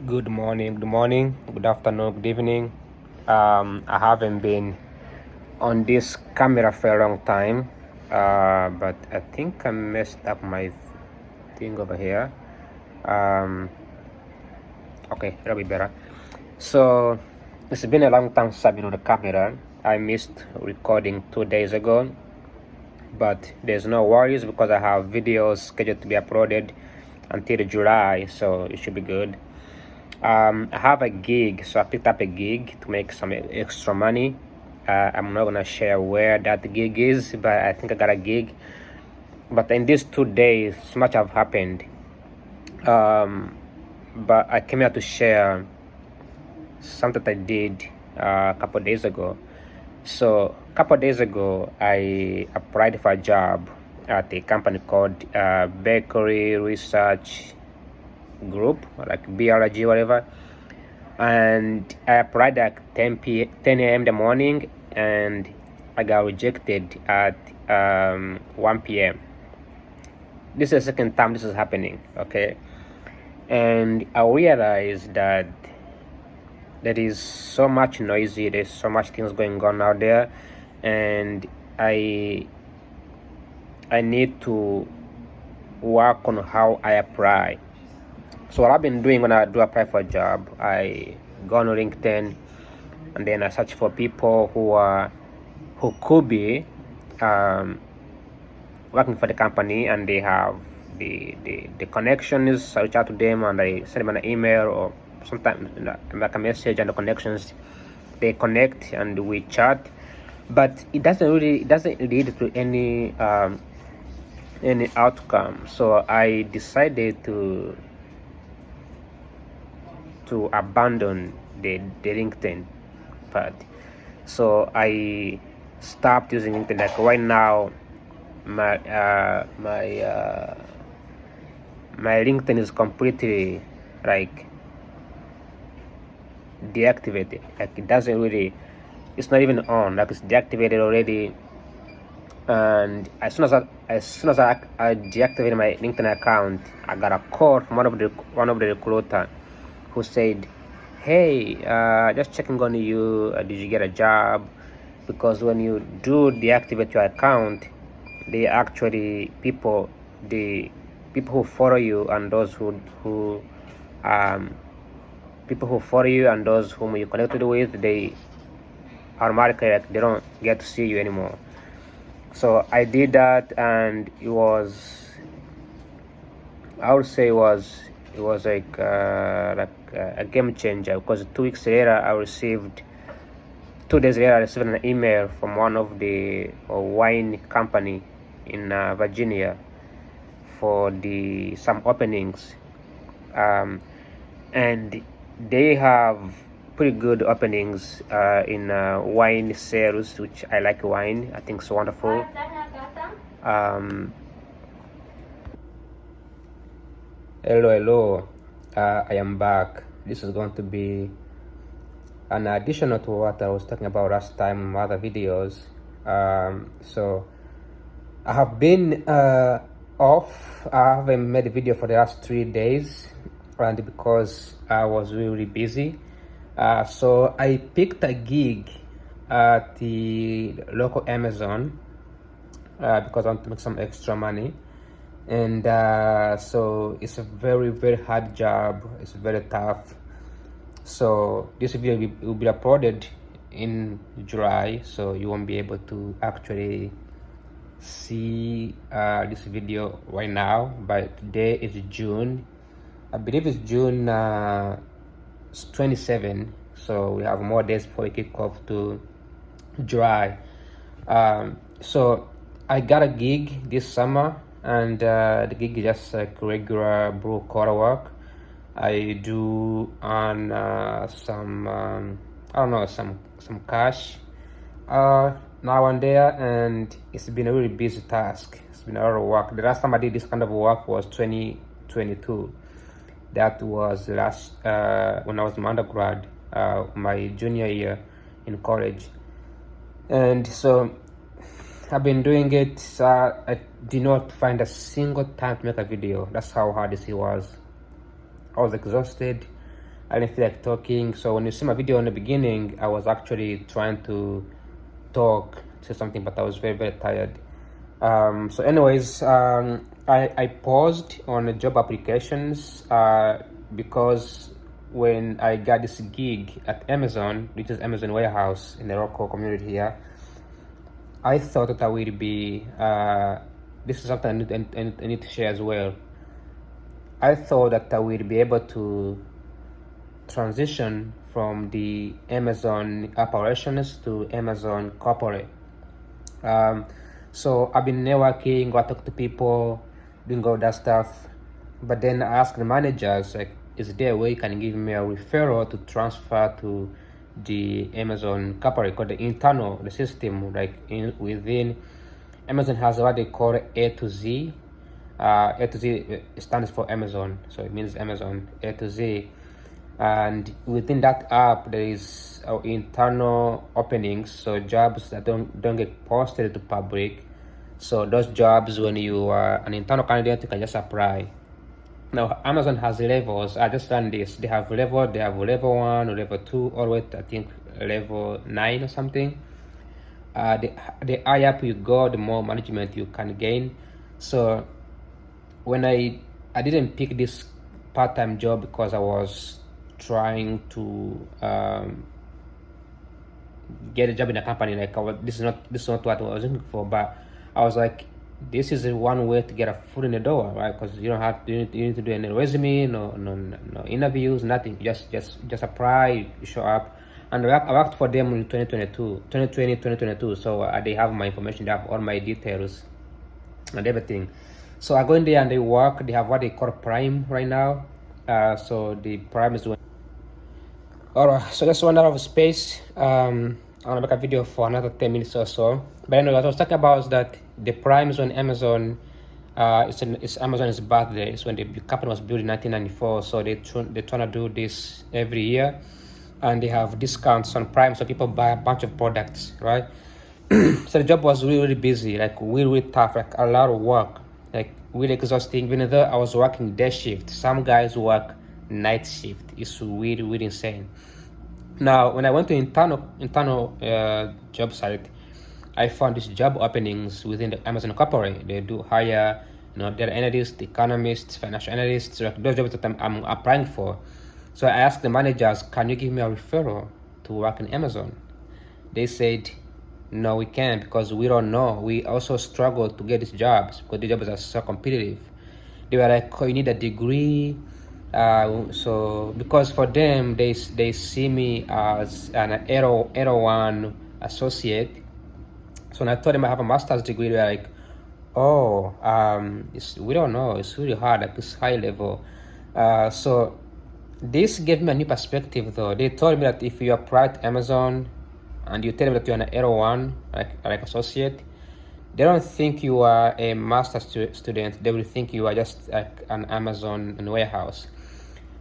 Good morning, good afternoon, good evening. I haven't been on this camera for a long time, but I think I messed up my thing over here. Um, okay, that'll be better. So it's been a long time since I've been on the camera. I missed recording 2 days ago, but there's no worries because I have videos scheduled to be uploaded until July, so it should be good. I have a gig, so I picked up a gig to make some extra money. I'm not gonna share where that gig is, but I think I got a gig. But in these 2 days, so much have happened. But I came here to share something that I did a couple of days ago. So a couple of days ago, I applied for a job at a company called Bakery Research Group, like BRG, whatever. And I applied at 10 a.m. in the morning, and I got rejected at 1 p.m. This is the second time this is happening, okay? And I realized that there is so much noisy, there's so much things going on out there, and I need to work on how I apply. So what I've been doing when I do apply for a job, I go on LinkedIn and then I search for people who could be working for the company, and they have the connections. I reach out to them and I send them an email or sometimes like a message, and the connections, they connect and we chat. But it doesn't lead to any outcome. So I decided to abandon the LinkedIn part. So I stopped using LinkedIn. Like right now, my LinkedIn is completely like deactivated. Like it doesn't really, it's not even on. Like it's deactivated already. And as soon as I deactivated my LinkedIn account, I got a call from one of the recruiter who said, "Hey, just checking on you. Did you get a job?" Because when you do deactivate your account, they actually the people who follow you and those who people who follow you and those whom you connected with, they automatically, like, they don't get to see you anymore. So I did that, and I would say it was like a game changer, because 2 weeks later I received 2 days later I received an email from one of the wine company in Virginia for some openings, and they have pretty good openings in wine sales, which I like wine. I think it's wonderful. Hello. I am back. This is going to be an additional to what I was talking about last time in other videos. So I have been off. I haven't made a video for the last 3 days, and because I was really busy. So I picked a gig at the local Amazon because I want to make some extra money. And so it's a very, very hard job. It's very tough. So this video will be uploaded in July, so you won't be able to actually see this video right now. But today is June. I believe it's June 27, so we have more days before we kick off to July. So I got a gig this summer, and the gig is just like regular blue collar work. I do on some I don't know, some cash now and there, and it's been a really busy task. It's been a lot of work. The last time I did this kind of work was 2022. That was last when I was in undergrad, my junior year in college. And so I've been doing it. I did not find a single time to make a video. That's how hard this was. I was exhausted. I didn't feel like talking. So when you see my video in the beginning, I was actually trying to talk, say something, but I was very, very tired. So anyways, I paused on the job applications because when I got this gig at Amazon, which is Amazon warehouse in the local community here, I thought that I would be, this is something I need to share as well. I thought that I would be able to transition from the Amazon operations to Amazon corporate. So I've been networking, go talk to people, doing all that stuff. But then I asked the managers, like, is there a way you can give me a referral to transfer to the Amazon corporate, called the internal, the system, like within Amazon has what they call A to Z. A to Z stands for Amazon, so it means Amazon A to Z. And within that app, there is internal openings, so jobs that don't get posted to public. So those jobs, when you are an internal candidate, you can just apply. Now Amazon has levels. I just ran this. They have level 1 or level 2, or wait, I think level 9 or something. The higher up you go, the more management you can gain. So when I didn't pick this part-time job because I was trying to get a job in a company, like this is not what I was looking for, but I was like, this is one way to get a foot in the door, right? Because you don't have you need to do any resume, no interviews, nothing. Just apply, you show up. And I worked for them in 2022. So they have my information, they have all my details and everything. So I go in there and they work. They have what they call Prime right now. So the Prime is alright. So that's one out of space. I'm gonna make a video for another 10 minutes or so. But anyway, what I was talking about is that the Prime is on Amazon. It's Amazon's birthday. It's when the company was built in 1994. So they're trying to do this every year, and they have discounts on Prime, so people buy a bunch of products, right? So the job was really busy, like really tough, like a lot of work, like really exhausting. Even though I was working day shift, some guys work night shift. It's really insane. Now when I went to internal job site, I found these job openings within the Amazon corporate. They do hire, data analysts, economists, financial analysts, like those jobs that I'm applying for. So I asked the managers, can you give me a referral to work in Amazon? They said, no, we can't, because we don't know. We also struggle to get these jobs because the jobs are so competitive. They were like, oh, you need a degree. So because for them, they see me as an 801 associate. So when I told them I have a master's degree, they're like, oh, we don't know. It's really hard at this high level. So this gave me a new perspective, though. They told me that if you apply to Amazon and you tell them that you're an 801, like associate, they don't think you are a master's student. They will think you are just like an Amazon warehouse.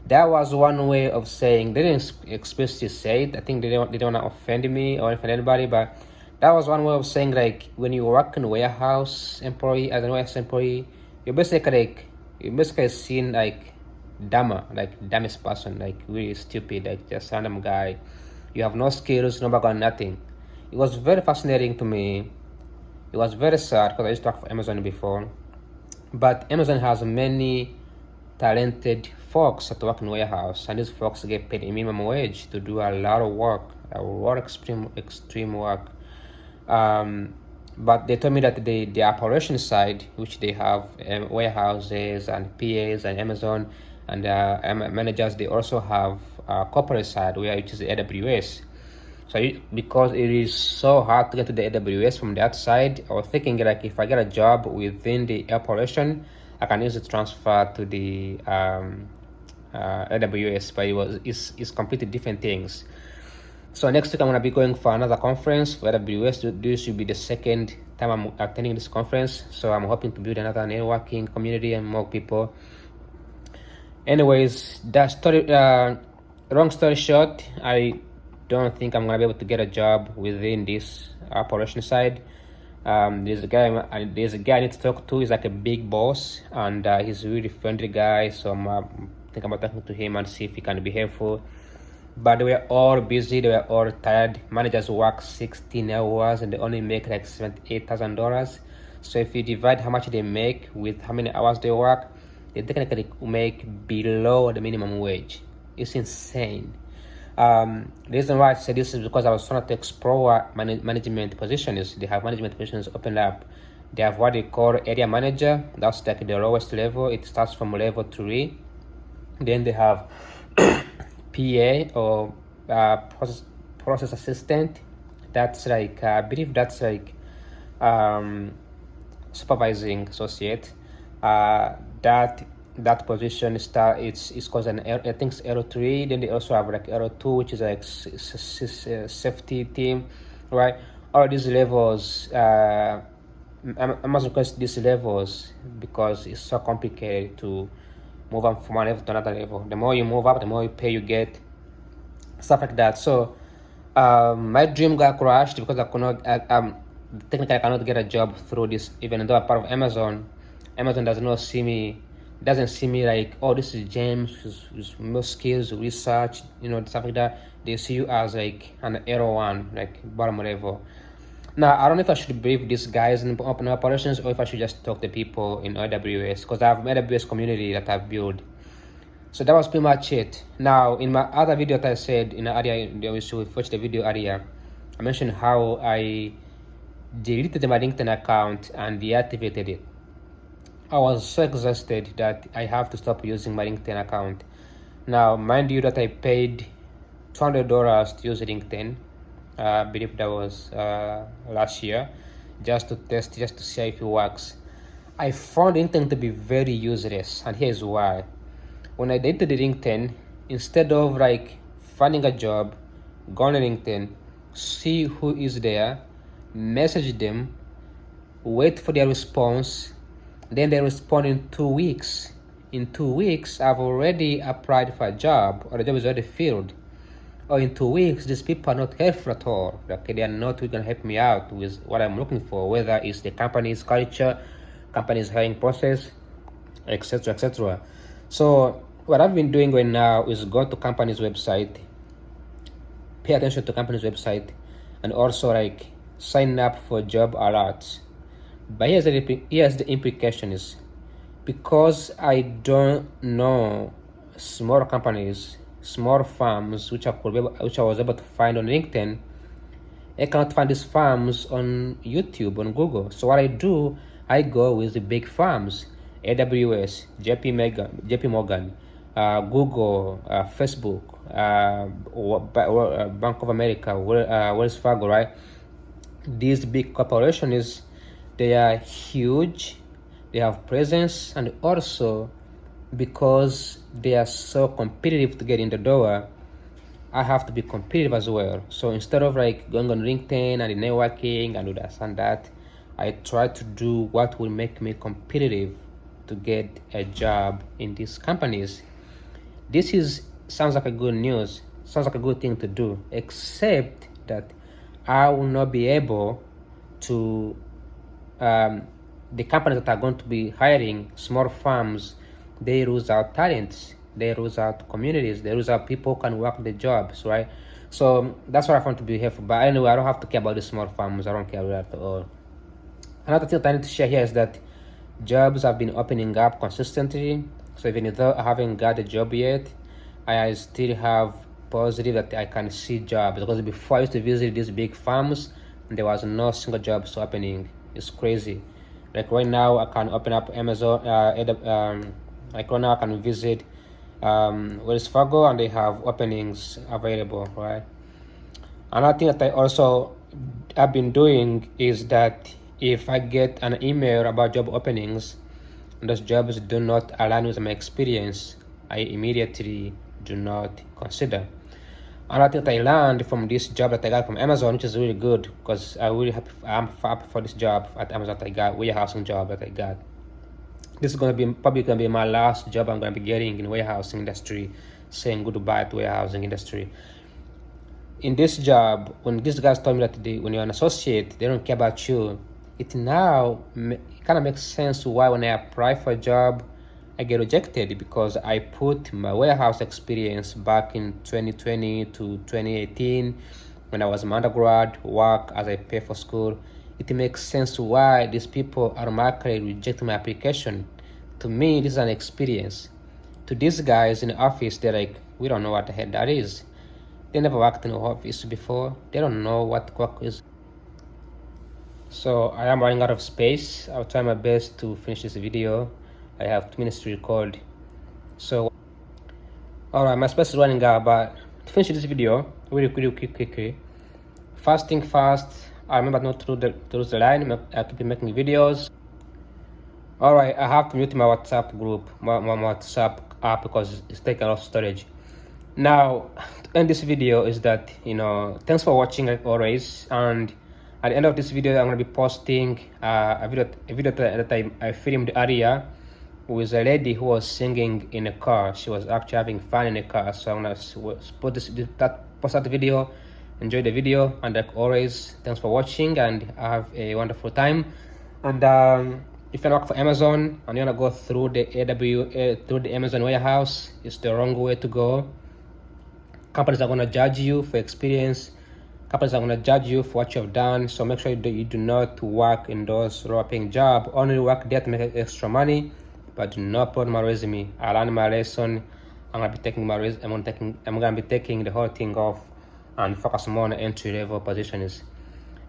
That was one way of saying. They didn't explicitly say it. I think they don't want to offend me or offend anybody, but that was one way of saying, like, when you work in a warehouse employee, as a warehouse employee, you're basically seen like dumber, like dumbest person, like really stupid, like just random guy. You have no skills, no background, nothing. It was very fascinating to me. It was very sad because I used to work for Amazon before, but Amazon has many talented folks that work in warehouse, and these folks get paid a minimum wage to do a lot of work, extreme work. But they told me that the operations side, which they have warehouses and PAs and Amazon and managers, they also have a corporate side, which is the AWS. So because it is so hard to get to the AWS from that side, I was thinking, like, if I get a job within the operation, I can easily transfer to the AWS, but it's completely different things. So next week I'm gonna be going for another conference for AWS. This will be the second time I'm attending this conference. So I'm hoping to build another networking community and more people. Anyways, long story short, I don't think I'm gonna be able to get a job within this operation side. There's a guy I need to talk to. He's like a big boss, and he's a really friendly guy. So I'm think about talking to him and see if he can be helpful. But they were all busy, they were all tired. Managers work 16 hours and they only make like $78,000. So if you divide how much they make with how many hours they work, they technically make below the minimum wage. It's insane. The reason why I said this is because I was trying to explore management positions. They have management positions open up. They have what they call area manager. That's like the lowest level. It starts from level 3. Then they have PA or process assistant. That's like I believe that's like supervising associate. That position it's called an I think it's L3. Then they also have like L2, which is like safety team, right? All these levels. I must request these levels because it's so complicated to move up from one level to another level. The more you move up, the more pay you get, stuff like that. So my dream got crushed because I could not. Technically, I cannot get a job through this, even though I'm part of Amazon. Amazon doesn't see me like, oh, this is James with more skills, research, stuff like that. They see you as like an L1, like bottom level. Now, I don't know if I should brief these guys in open operations or if I should just talk to people in AWS, because I have an AWS community that I've built. So that was pretty much it. Now, in my other video that I said in the area, we should watch the video area, I mentioned how I deleted my LinkedIn account and deactivated it. I was so exhausted that I have to stop using my LinkedIn account. Now, mind you that I paid $200 to use LinkedIn. I believe that was last year, just to test, just to see if it works. I found LinkedIn to be very useless, and here's why. When I did the LinkedIn, instead of like finding a job, go on LinkedIn, see who is there, message them, wait for their response, then they respond in 2 weeks. In 2 weeks, I've already applied for a job, or the job is already filled. Or in 2 weeks, these people are not helpful at all. Okay, they are not going to help me out with what I'm looking for, whether it's the company's culture, company's hiring process, etc., etc. So what I've been doing right now is go to company's website, pay attention to company's website, and also like sign up for job alerts. But here's the implication is, because I don't know small companies, small farms which I was able to find on LinkedIn, I cannot find these farms on YouTube, on Google. So what I do, I go with the big farms: AWS, JP Morgan, Google, Facebook, Bank of America, Wells Fargo, right? These big corporations, they are huge, they have presence, and also because they are so competitive to get in the door, I have to be competitive as well. So instead of like going on LinkedIn and the networking and do this and that, I try to do what will make me competitive to get a job in these companies. This sounds like a good news, sounds like a good thing to do, except that I will not be able to, the companies that are going to be hiring, small firms, they lose out talents, they lose out communities, they lose out people who can work the jobs, right? So that's what I found to be helpful. But anyway, I don't have to care about the small farms. I don't care about that at all. Another thing that I need to share here is that jobs have been opening up consistently. So even though I haven't got a job yet, I still have positive that I can see jobs, because before I used to visit these big farms, there was no single jobs opening. It's crazy. Like right now, I can open up Amazon. Like right now, I can visit Wells Fargo, and they have openings available, right? Another thing that I've been doing is that if I get an email about job openings and those jobs do not align with my experience, I immediately do not consider. Another thing that I learned from this job that I got from Amazon, which is really good, because I'm happy for this job at Amazon that I got, warehousing job that I got. This is probably gonna be my last job I'm gonna be getting in warehousing industry, saying goodbye to warehousing industry. In this job, when these guys told me that when you're an associate, they don't care about you, it kind of makes sense why when I apply for a job, I get rejected because I put my warehouse experience back in 2020 to 2018 when I was an undergrad, work as I pay for school. It makes sense why these people automatically reject my application. To me, this is an experience. To these guys in the office, they're like, we don't know what the heck that is. They never worked in an office before. They don't know what Quark is. So I am running out of space. I'll try my best to finish this video. I have 2 minutes to record. So, alright, my space is running out, but to finish this video, really quickly. First thing first, I remember not to lose the line. I keep making videos. Alright, I have to mute my WhatsApp group, my WhatsApp app, because it's taking a lot of storage. Now, to end this video is that, thanks for watching like always, and at the end of this video, I'm going to be posting a video that I filmed earlier with a lady who was singing in a car. She was actually having fun in a car, so I'm going to post that video. Enjoy the video, and like always, thanks for watching, and have a wonderful time. And if you work for Amazon and you want to go through the Amazon warehouse, it's the wrong way to go. Companies are going to judge you for experience. Companies are going to judge you for what you have done. So make sure you do not work in those lower paying jobs. Only work there to make extra money, but do not put my resume. I learned my lesson. I'm going to be taking my resume. I'm going to be taking the whole thing off and focus more on entry level positions.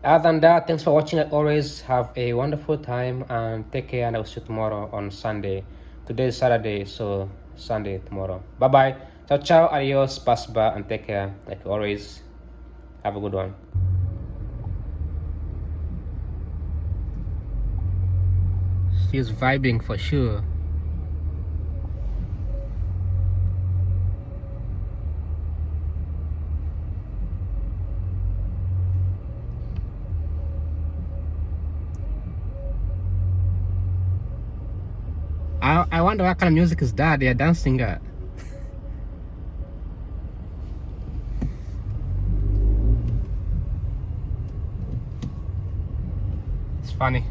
Other than that, thanks for watching. Like always, have a wonderful time and take care. And I'll see you tomorrow on Sunday. Today is Saturday, so Sunday tomorrow. Bye bye. Ciao, ciao, adios, pasba, and take care. Like always, have a good one. She's vibing for sure. I wonder what kind of music is that they're dancing at. It's funny.